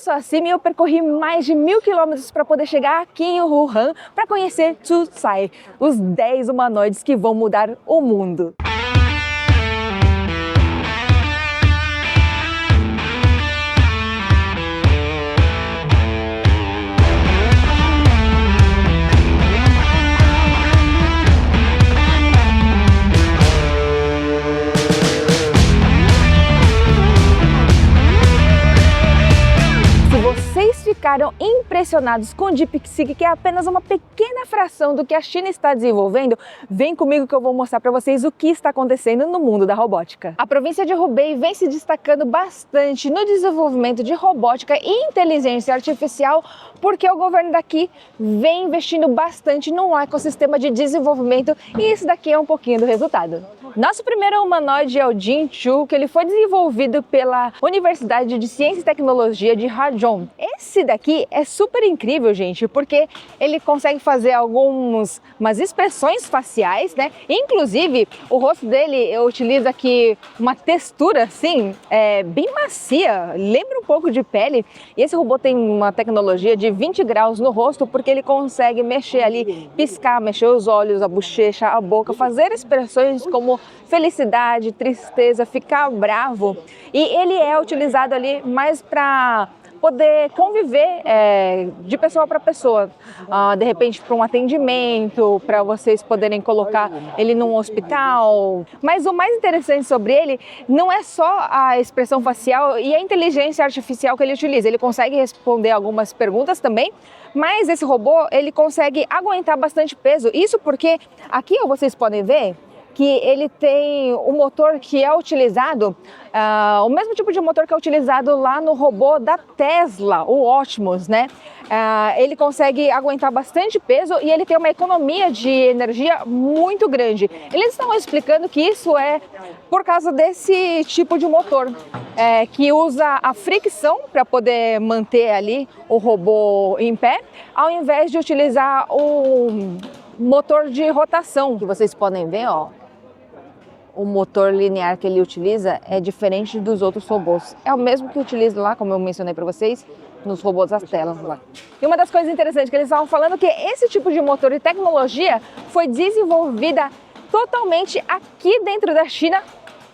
Eu sou a Simi e eu percorri mais de 1000 quilômetros para poder chegar aqui em Wuhan para conhecer Tsutsai, os 10 humanoides que vão mudar o mundo. Vocês ficaram impressionados com o DeepSeek, que é apenas uma pequena fração do que a China está desenvolvendo? Vem comigo que eu vou mostrar para vocês o que está acontecendo no mundo da robótica. A província de Hubei vem se destacando bastante no desenvolvimento de robótica e inteligência artificial, porque o governo daqui vem investindo bastante num ecossistema de desenvolvimento e isso daqui é um pouquinho do resultado. Nosso primeiro humanoide é o Jin Chu, que ele foi desenvolvido pela Universidade de Ciência e Tecnologia de Hajong. Esse daqui é super incrível, gente, porque ele consegue fazer algumas expressões faciais, né? Inclusive, o rosto dele utiliza aqui uma textura assim, bem macia, lembra um pouco de pele. E esse robô tem uma tecnologia de 20 graus no rosto, porque ele consegue mexer ali, piscar, mexer os olhos, a bochecha, a boca, fazer expressões como felicidade, tristeza, ficar bravo. E ele é utilizado ali mais para poder conviver de pessoa para pessoa, de repente para um atendimento, para vocês poderem colocar ele num hospital. Mas o mais interessante sobre ele não é só a expressão facial e a inteligência artificial que ele utiliza. Ele consegue responder algumas perguntas também, mas esse robô ele consegue aguentar bastante peso. Isso porque aqui vocês podem ver que ele tem um motor que é utilizado, o mesmo tipo de motor que é utilizado lá no robô da Tesla, o Optimus, né? Ele consegue aguentar bastante peso e ele tem uma economia de energia muito grande. Eles estão explicando que isso é por causa desse tipo de motor, que usa a fricção para poder manter ali o robô em pé, ao invés de utilizar o motor de rotação, que vocês podem ver, ó. O motor linear que ele utiliza é diferente dos outros robôs. É o mesmo que utiliza lá, como eu mencionei para vocês, nos robôs das telas lá. E uma das coisas interessantes que eles estavam falando é que esse tipo de motor e tecnologia foi desenvolvida totalmente aqui dentro da China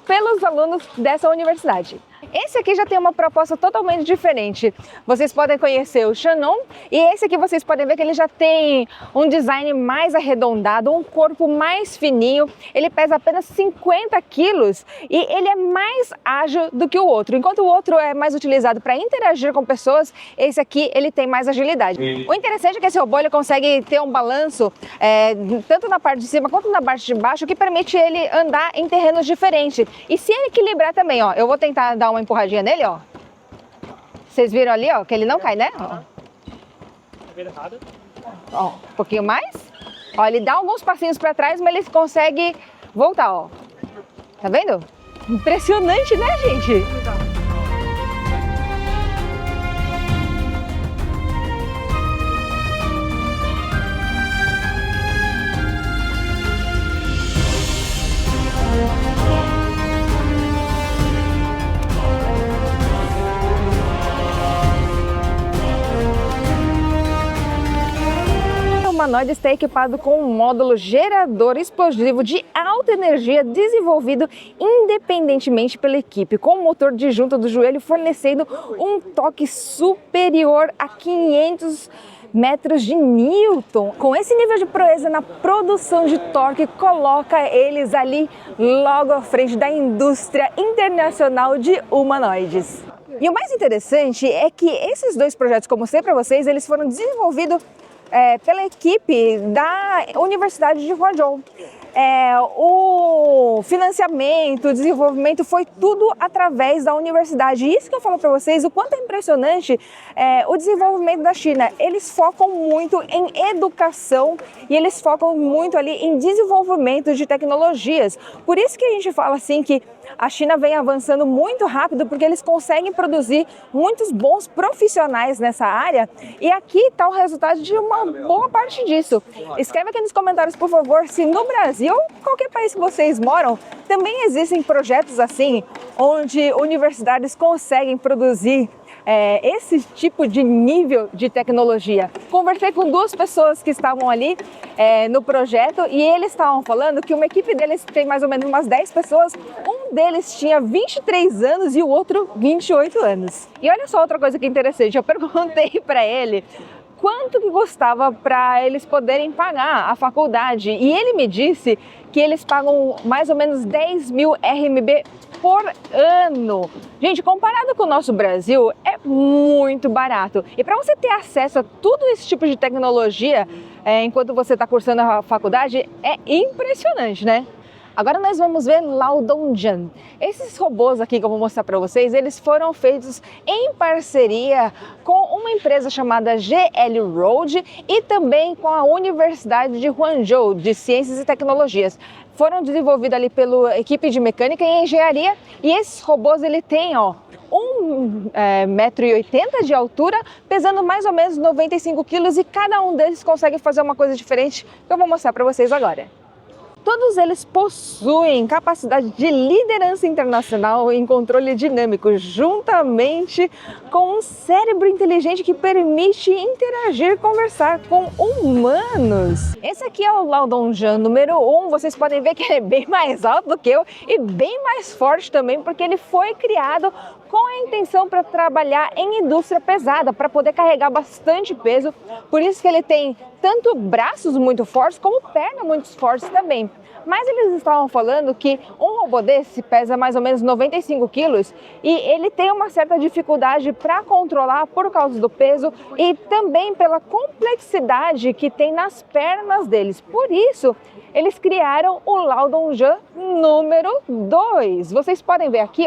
pelos alunos dessa universidade. Esse aqui já tem uma proposta totalmente diferente. Vocês podem conhecer o Shannon e esse aqui vocês podem ver que ele já tem um design mais arredondado, um corpo mais fininho. Ele pesa apenas 50 quilos e ele é mais ágil do que o outro. Enquanto o outro é mais utilizado para interagir com pessoas, esse aqui ele tem mais agilidade. O interessante é que esse robô ele consegue ter um balanço tanto na parte de cima quanto na parte de baixo, que permite ele andar em terrenos diferentes. E se ele equilibrar também, ó, eu vou tentar dar uma empurradinha nele, ó. Vocês viram ali, ó, que ele não cai, né? Ó, um pouquinho mais. Ó, ele dá alguns passinhos para trás, mas ele consegue voltar, ó. Tá vendo? Impressionante, né, gente? O humanoide está equipado com um módulo gerador explosivo de alta energia desenvolvido independentemente pela equipe, com o motor de junta do joelho fornecendo um toque superior a 500 metros de Newton. Com esse nível de proeza na produção de torque, coloca eles ali logo à frente da indústria internacional de humanoides. E o mais interessante é que esses dois projetos, como eu mostrei para vocês, eles foram desenvolvidos pela equipe da Universidade de Hajong. O financiamento, o desenvolvimento foi tudo através da universidade. E isso que eu falo para vocês, o quanto é impressionante o desenvolvimento da China. Eles focam muito em educação e eles focam muito ali em desenvolvimento de tecnologias. Por isso que a gente fala assim que a China vem avançando muito rápido, porque eles conseguem produzir muitos bons profissionais nessa área. E aqui está o resultado de uma boa parte disso. Escreve aqui nos comentários, por favor, se no Brasil ou qualquer país que vocês moram, também existem projetos assim, onde universidades conseguem produzir esse tipo de nível de tecnologia. Conversei com duas pessoas que estavam ali no projeto e eles estavam falando que uma equipe deles tem mais ou menos umas 10 pessoas, um deles tinha 23 anos e o outro 28 anos. E olha só outra coisa que é interessante, eu perguntei para ele quanto que custava para eles poderem pagar a faculdade e ele me disse que eles pagam mais ou menos 10 mil RMB por ano. Gente, comparado com o nosso Brasil, é muito barato. E para você ter acesso a tudo esse tipo de tecnologia enquanto você está cursando a faculdade, é impressionante, né? Agora nós vamos ver Laudongjan. Esses robôs aqui que eu vou mostrar para vocês, eles foram feitos em parceria com uma empresa chamada GL Road e também com a Universidade de Guangzhou, de Ciências e Tecnologias. Foram desenvolvidos ali pela equipe de mecânica e engenharia e esses robôs ele tem 1,80 m de altura, pesando mais ou menos 95 quilos e cada um deles consegue fazer uma coisa diferente que eu vou mostrar para vocês agora. Todos eles possuem capacidade de liderança internacional em controle dinâmico, juntamente com um cérebro inteligente que permite interagir e conversar com humanos. Esse aqui é o Laudongjan número 1, vocês podem ver que ele é bem mais alto do que eu e bem mais forte também, porque ele foi criado com a intenção para trabalhar em indústria pesada, para poder carregar bastante peso, por isso que ele tem tanto braços muito fortes como pernas muito fortes também. Mas eles estavam falando que um robô desse pesa mais ou menos 95 quilos e ele tem uma certa dificuldade para controlar por causa do peso e também pela complexidade que tem nas pernas deles. Por isso, eles criaram o Laudongjan número 2. Vocês podem ver aqui,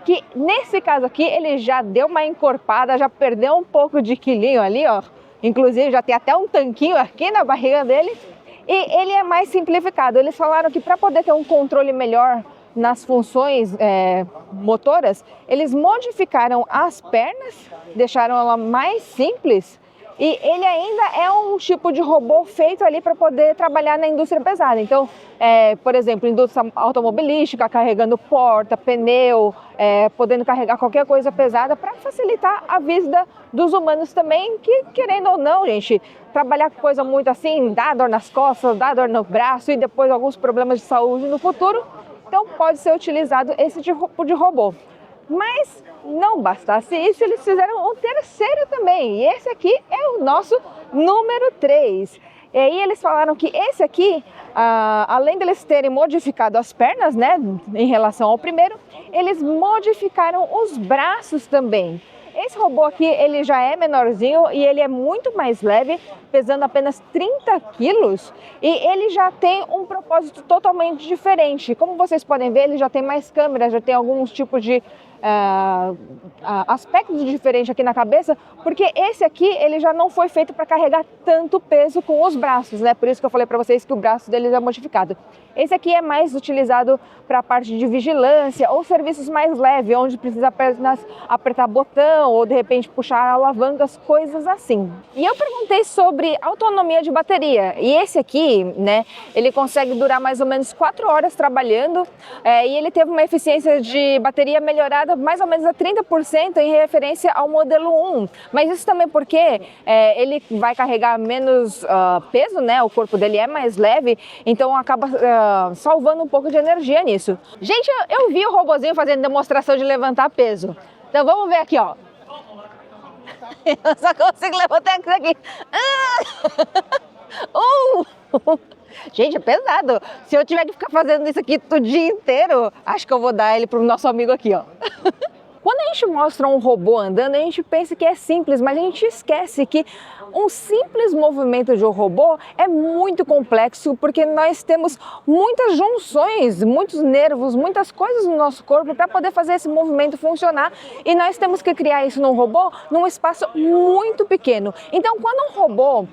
que nesse caso aqui ele já deu uma encorpada, já perdeu um pouco de quilinho ali, inclusive já tem até um tanquinho aqui na barriga dele e ele é mais simplificado. Eles falaram que para poder ter um controle melhor nas funções motoras, eles modificaram as pernas, deixaram ela mais simples e ele ainda é um tipo de robô feito ali para poder trabalhar na indústria pesada. Então, por exemplo, indústria automobilística, carregando porta, pneu, podendo carregar qualquer coisa pesada para facilitar a vida dos humanos também, que querendo ou não, gente, trabalhar com coisa muito assim, dá dor nas costas, dá dor no braço e depois alguns problemas de saúde no futuro. Então pode ser utilizado esse tipo de robô. Mas não bastasse isso, eles fizeram um terceiro também, e esse aqui é o nosso número 3. E aí eles falaram que esse aqui, além deles terem modificado as pernas, né, em relação ao primeiro, eles modificaram os braços também. Esse robô aqui, ele já é menorzinho e ele é muito mais leve, pesando apenas 30 quilos, e ele já tem um propósito totalmente diferente. Como vocês podem ver, ele já tem mais câmeras, já tem alguns tipos de aspectos diferentes aqui na cabeça, porque esse aqui ele já não foi feito para carregar tanto peso com os braços, né? Por isso que eu falei para vocês que o braço deles é modificado. Esse aqui é mais utilizado para a parte de vigilância ou serviços mais leves, onde precisa apenas apertar botão ou de repente puxar alavancas, coisas assim. E eu perguntei sobre autonomia de bateria, e esse aqui, né, ele consegue durar mais ou menos 4 horas trabalhando, e ele teve uma eficiência de bateria melhorada mais ou menos a 30% em referência ao modelo 1. Mas isso também porque ele vai carregar menos peso, né? O corpo dele é mais leve, então acaba salvando um pouco de energia nisso. Gente, eu vi o robozinho fazendo demonstração de levantar peso. Então vamos ver aqui, ó. Eu só consigo levantar isso aqui. Gente, é pesado. Se eu tiver que ficar fazendo isso aqui o dia inteiro, acho que eu vou dar ele pro nosso amigo aqui, ó. Quando a gente mostra um robô andando, a gente pensa que é simples, mas a gente esquece que um simples movimento de um robô é muito complexo, porque nós temos muitas junções, muitos nervos, muitas coisas no nosso corpo para poder fazer esse movimento funcionar, e nós temos que criar isso num robô num espaço muito pequeno. Então, quando um robô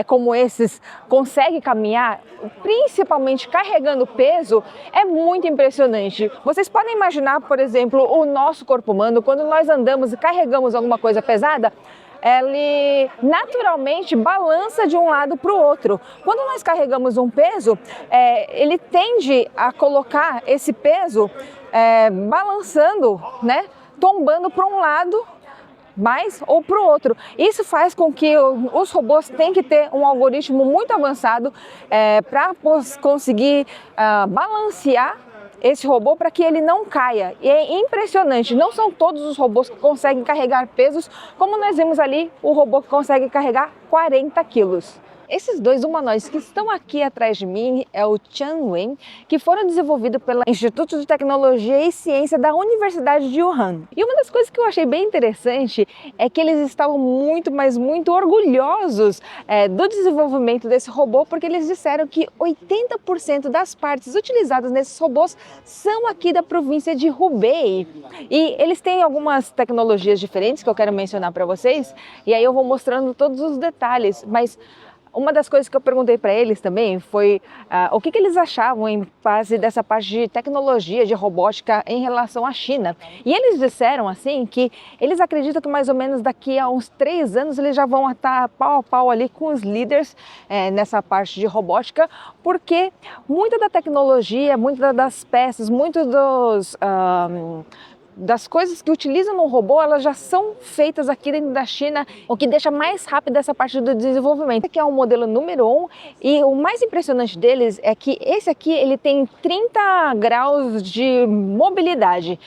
como esses consegue caminhar, principalmente carregando peso, é muito impressionante. Vocês podem imaginar, por exemplo, o nosso corpo humano, quando nós andamos e carregamos alguma coisa pesada, ele naturalmente balança de um lado para o outro. Quando nós carregamos um peso, ele tende a colocar esse peso balançando, né, tombando para um lado mais ou para o outro. Isso faz com que os robôs tenham que ter um algoritmo muito avançado para conseguir balancear esse robô para que ele não caia. E é impressionante, não são todos os robôs que conseguem carregar pesos, como nós vimos ali, o robô que consegue carregar 40 quilos. Esses dois humanoides que estão aqui atrás de mim é o Tianwen, que foram desenvolvidos pelo Instituto de Tecnologia e Ciência da Universidade de Wuhan. E uma das coisas que eu achei bem interessante é que eles estavam muito, mas muito orgulhosos do desenvolvimento desse robô, porque eles disseram que 80% das partes utilizadas nesses robôs são aqui da província de Hubei. E eles têm algumas tecnologias diferentes que eu quero mencionar para vocês, e aí eu vou mostrando todos os detalhes, mas uma das coisas que eu perguntei para eles também foi o que eles achavam em base dessa parte de tecnologia, de robótica em relação à China. E eles disseram assim que eles acreditam que mais ou menos daqui a uns 3 anos eles já vão estar pau a pau ali com os líderes nessa parte de robótica, porque muita da tecnologia, muitas das peças, muitos das coisas que utilizam no robô, elas já são feitas aqui dentro da China, o que deixa mais rápido essa parte do desenvolvimento. Esse aqui é o modelo número 1 e o mais impressionante deles é que esse aqui ele tem 30 graus de mobilidade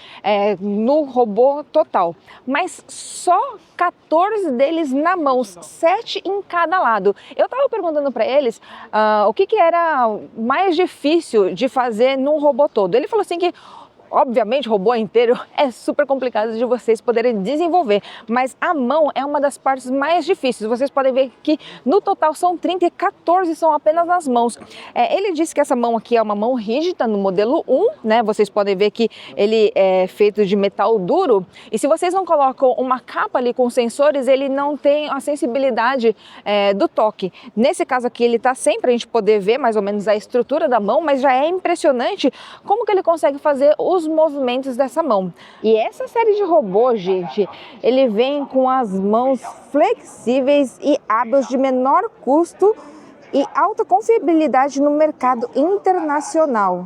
no robô total, mas só 14 deles na mão, 7 em cada lado. Eu estava perguntando para eles o que era mais difícil de fazer num robô todo. Ele falou assim que obviamente, o robô inteiro é super complicado de vocês poderem desenvolver, mas a mão é uma das partes mais difíceis. Vocês podem ver que no total são 30 e 14 são apenas nas mãos. Ele disse que essa mão aqui é uma mão rígida no modelo 1, né? Vocês podem ver que ele é feito de metal duro e se vocês não colocam uma capa ali com sensores, ele não tem a sensibilidade do toque. Nesse caso aqui ele está sem para a gente poder ver mais ou menos a estrutura da mão, mas já é impressionante como que ele consegue fazer os movimentos dessa mão. E essa série de robôs, gente, ele vem com as mãos flexíveis e hábeis de menor custo e alta confiabilidade no mercado internacional.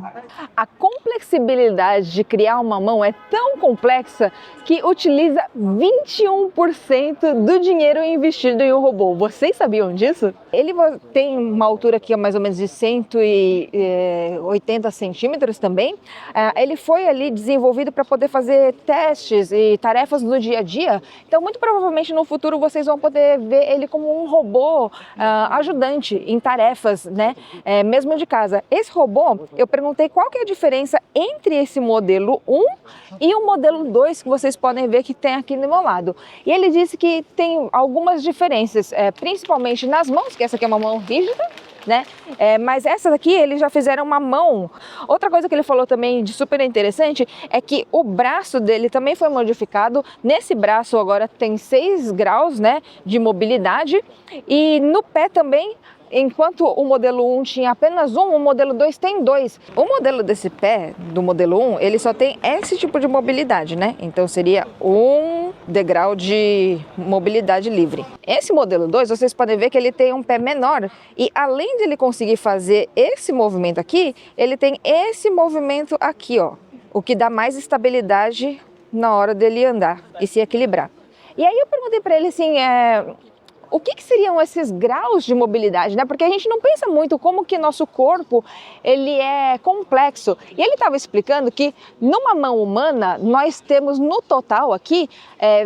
A complexibilidade de criar uma mão é tão complexa que utiliza 21% do dinheiro investido em um robô. Vocês sabiam disso? Ele tem uma altura aqui mais ou menos de 180 centímetros também. Ele foi ali desenvolvido para poder fazer testes e tarefas no dia a dia. Então, muito provavelmente no futuro vocês vão poder ver ele como um robô ajudante em tarefas, né? Mesmo de casa. Esse robô, eu perguntei qual que é a diferença entre esse modelo 1 e o modelo 2 que vocês podem ver que tem aqui do meu lado. E ele disse que tem algumas diferenças, principalmente nas mãos, que essa aqui é uma mão rígida, né? Mas essa daqui eles já fizeram uma mão. Outra coisa que ele falou também de super interessante é que o braço dele também foi modificado. Nesse braço agora tem 6 graus, né, de mobilidade e no pé também. Enquanto o modelo 1 tinha apenas um, o modelo 2 tem 2. O modelo desse pé, do modelo 1, ele só tem esse tipo de mobilidade, né? Então seria 1 degrau de mobilidade livre. Esse modelo 2, vocês podem ver que ele tem um pé menor e além de ele conseguir fazer esse movimento aqui, ele tem esse movimento aqui, ó. O que dá mais estabilidade na hora dele andar e se equilibrar. E aí eu perguntei para ele assim, o que seriam esses graus de mobilidade, né? Porque a gente não pensa muito como que nosso corpo ele é complexo. E ele estava explicando que numa mão humana nós temos no total aqui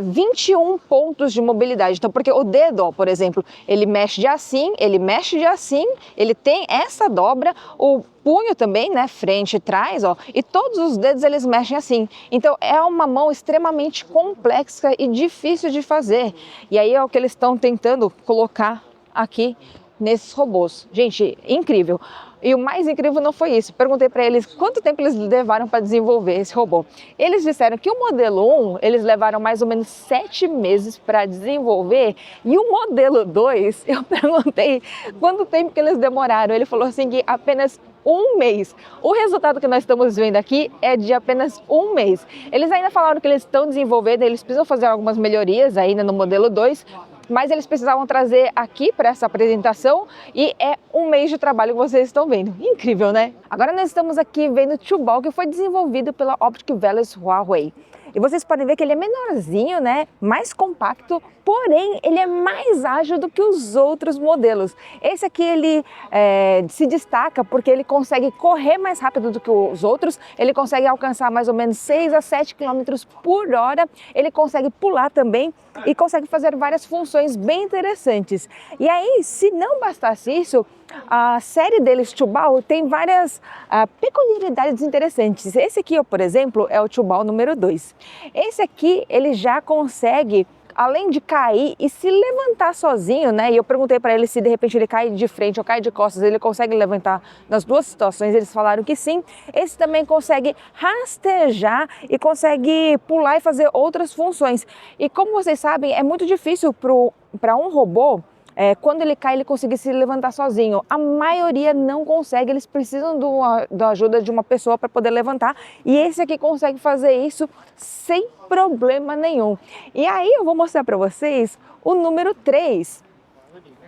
21 pontos de mobilidade. Então, porque o dedo, ó, por exemplo, ele mexe de assim, ele mexe de assim, ele tem essa dobra, o punho também, né, frente e trás, ó, e todos os dedos eles mexem assim. Então é uma mão extremamente complexa e difícil de fazer. E aí é o que eles estão tentando colocar aqui nesses robôs. Gente, incrível. E o mais incrível não foi isso. Perguntei para eles quanto tempo eles levaram para desenvolver esse robô. Eles disseram que o modelo 1, eles levaram mais ou menos 7 meses para desenvolver. E o modelo 2, eu perguntei quanto tempo que eles demoraram. Ele falou assim que apenas 1 mês. O resultado que nós estamos vendo aqui é de apenas 1 mês. Eles ainda falaram que eles estão desenvolvendo, eles precisam fazer algumas melhorias ainda no modelo 2, mas eles precisavam trazer aqui para essa apresentação e é 1 mês de trabalho que vocês estão vendo. Incrível, né? Agora nós estamos aqui vendo o Chubal, que foi desenvolvido pela Optic Velez Huawei. E vocês podem ver que ele é menorzinho, né? Mais compacto, porém ele é mais ágil do que os outros modelos. Esse aqui ele se destaca porque ele consegue correr mais rápido do que os outros, ele consegue alcançar mais ou menos 6 a 7 km por hora, ele consegue pular também e consegue fazer várias funções bem interessantes. E aí, se não bastasse isso, a série deles Tubal tem várias peculiaridades interessantes. Esse aqui, por exemplo, é o Tubal número 2. Esse aqui, ele já consegue, além de cair e se levantar sozinho, né? E eu perguntei para ele se de repente ele cai de frente ou cai de costas, ele consegue levantar nas duas situações, eles falaram que sim. Esse também consegue rastejar e consegue pular e fazer outras funções. E como vocês sabem, é muito difícil para um robô, quando ele cai, ele conseguir se levantar sozinho. A maioria não consegue, eles precisam da ajuda de uma pessoa para poder levantar. E esse aqui consegue fazer isso sem problema nenhum. E aí eu vou mostrar para vocês o número 3,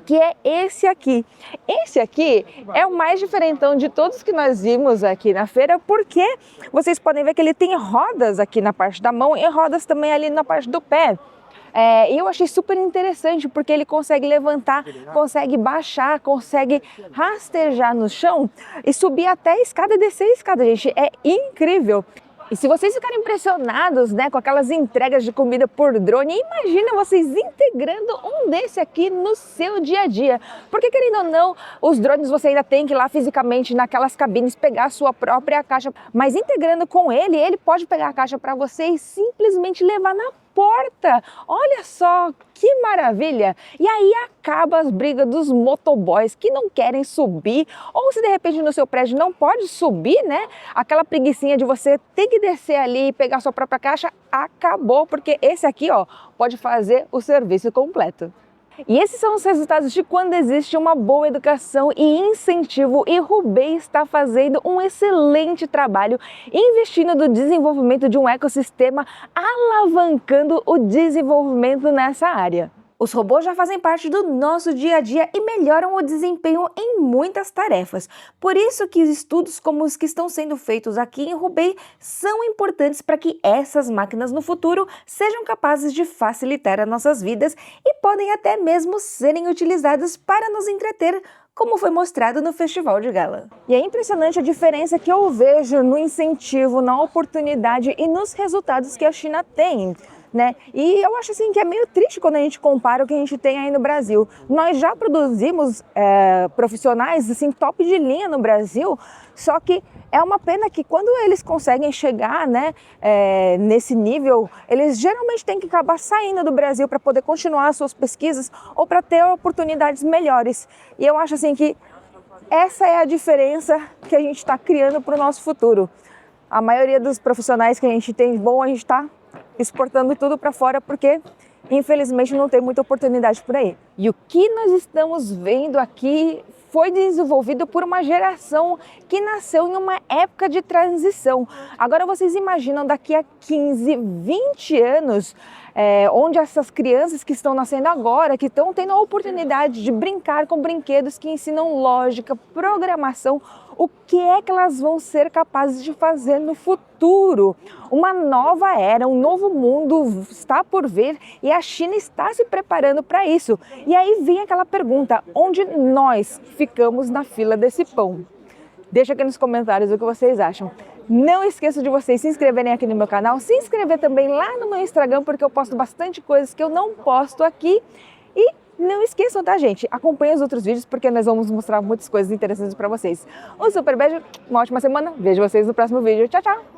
que é esse aqui. Esse aqui é o mais diferentão de todos que nós vimos aqui na feira, porque vocês podem ver que ele tem rodas aqui na parte da mão e rodas também ali na parte do pé. E eu achei super interessante porque ele consegue levantar, consegue baixar, consegue rastejar no chão e subir até a escada e descer a escada, gente. É incrível! E se vocês ficarem impressionados, né, com aquelas entregas de comida por drone, imagina vocês integrando um desse aqui no seu dia a dia. Porque, querendo ou não, os drones você ainda tem que ir lá fisicamente naquelas cabines pegar a sua própria caixa, mas integrando com ele pode pegar a caixa para você e simplesmente levar na porta. Olha só que maravilha! E aí acaba as brigas dos motoboys que não querem subir, ou se de repente no seu prédio não pode subir, né? Aquela preguicinha de você ter que descer ali e pegar sua própria caixa, acabou, porque esse aqui, ó, pode fazer o serviço completo. E esses são os resultados de quando existe uma boa educação e incentivo, e Hubei está fazendo um excelente trabalho investindo no desenvolvimento de um ecossistema, alavancando o desenvolvimento nessa área. Os robôs já fazem parte do nosso dia a dia e melhoram o desempenho em muitas tarefas. Por isso que estudos como os que estão sendo feitos aqui em Hubei são importantes para que essas máquinas no futuro sejam capazes de facilitar as nossas vidas e podem até mesmo serem utilizadas para nos entreter, como foi mostrado no Festival de Gala. E é impressionante a diferença que eu vejo no incentivo, na oportunidade e nos resultados que a China tem, né? E eu acho assim que é meio triste quando a gente compara o que a gente tem aí no Brasil. Nós já produzimos profissionais assim top de linha no Brasil, só que é uma pena que quando eles conseguem chegar, né, nesse nível, eles geralmente têm que acabar saindo do Brasil para poder continuar as suas pesquisas ou para ter oportunidades melhores. E eu acho assim que essa é a diferença que a gente está criando para o nosso futuro. A maioria dos profissionais que a gente tem bom, a gente está exportando tudo para fora porque infelizmente não tem muita oportunidade por aí. E o que nós estamos vendo aqui foi desenvolvido por uma geração que nasceu em uma época de transição. Agora vocês imaginam daqui a 15, 20 anos, onde essas crianças que estão nascendo agora, que estão tendo a oportunidade de brincar com brinquedos que ensinam lógica, programação, o que é que elas vão ser capazes de fazer no futuro? Uma nova era, um novo mundo está por vir e a China está se preparando para isso. E aí vem aquela pergunta, onde nós ficamos na fila desse pão? Deixa aqui nos comentários o que vocês acham. Não esqueça de vocês se inscreverem aqui no meu canal, se inscrever também lá no meu Instagram, porque eu posto bastante coisas que eu não posto aqui. E não esqueçam, tá, gente? Acompanhem os outros vídeos, porque nós vamos mostrar muitas coisas interessantes para vocês. Um super beijo, uma ótima semana, vejo vocês no próximo vídeo. Tchau, tchau!